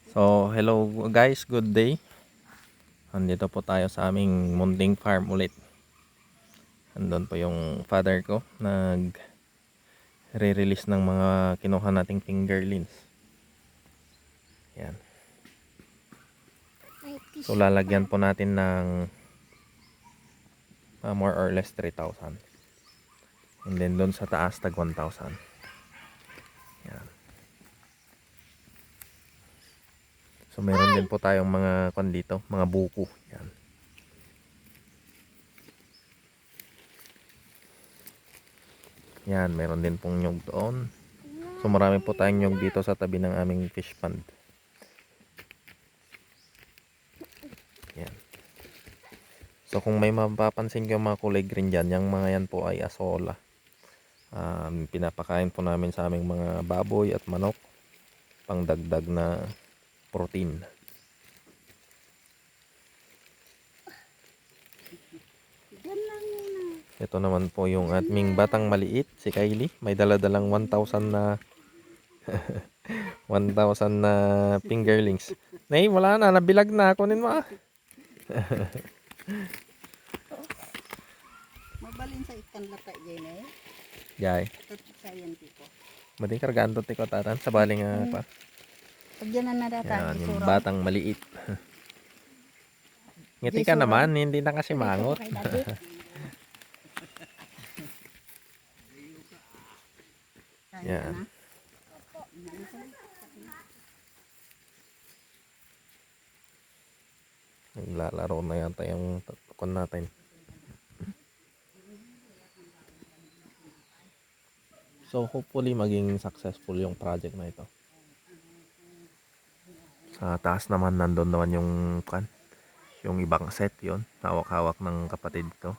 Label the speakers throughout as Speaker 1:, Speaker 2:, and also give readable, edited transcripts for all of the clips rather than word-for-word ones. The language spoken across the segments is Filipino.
Speaker 1: So, hello guys, good day. Andito po tayo sa aming munting farm ulit. Andun po yung father ko, nag-re-release ng mga kinuha nating fingerlings. Yan. So, lalagyan po natin ng more or less 3,000. And then doon sa taas, tag 1,000. Yan. So, meron din po tayong mga dito, mga buko. Yan. Yan, meron din pong nyug doon. So, marami po tayong nyug dito sa tabi ng aming fish pond. Yan. So, kung may mapapansin kayo mga kulay green dyan, yung mga yan po ay asola. Pinapakain po namin sa aming mga baboy at manok. Pangdagdag na protein. Ito naman po yung aming batang maliit, si Kylie. May daladalang 1,000 na 1,000 na fingerlings. Nay, wala na, nabilag na. Kunin mo ah.
Speaker 2: Mabalin sa ikan lata dyan eh.
Speaker 1: Jay.
Speaker 2: Sayan tiko.
Speaker 1: Madi karganto tiko tatan sa baling pa.
Speaker 2: Pag yan na data,
Speaker 1: Yan, yung batang maliit. Ngiti ka naman, hindi na kasi mangot. Yan. Naglalaro na yata yung tukon natin. So hopefully maging successful yung project na ito. Sa taas naman nandun naman yung ibang set yon, hawak-hawak ng kapatid ko.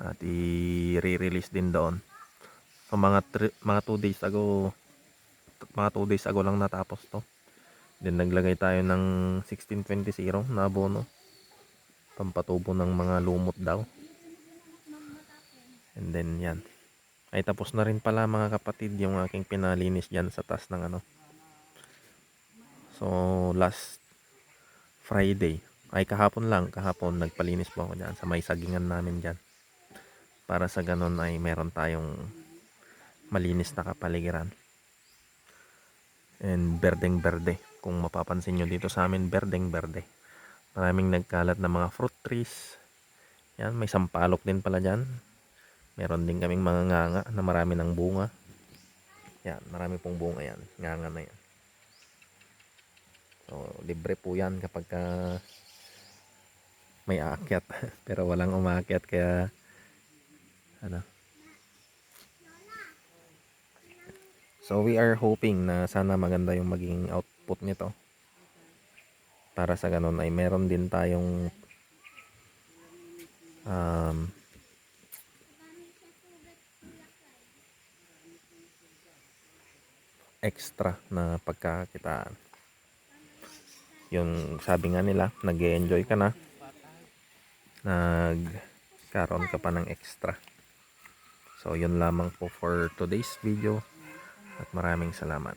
Speaker 1: At i-re-release din doon. So mga 2 days ago, lang natapos to. Then naglagay tayo ng 1620 na abono. Pampatubo ng mga lumot daw. And then yan. Ay tapos na rin pala mga kapatid yung aking pinalinis dyan sa taas ng ano. So last Friday, ay kahapon nagpalinis po ako dyan sa may sagingan namin dyan. Para sa ganun ay meron tayong malinis na kapaligiran. And berdeng berde. Kung mapapansin nyo dito sa amin, berdeng berde. Maraming nagkalat na mga fruit trees. Yan, may sampalok din pala dyan. Meron din kaming mga nganga na marami ng bunga. Yan, marami pong bunga yan. Nganga na yan. So, libre po yan kapag may aakyat. Pero walang umaakyat kaya ano. So, we are hoping na sana maganda yung maging output nito. Para sa ganun ay meron din tayong extra na pagkakitaan. Yung sabi nga nila, nag-e-enjoy ka na, nagkaroon ka pa ng extra. So yun lamang po for today's video at maraming salamat.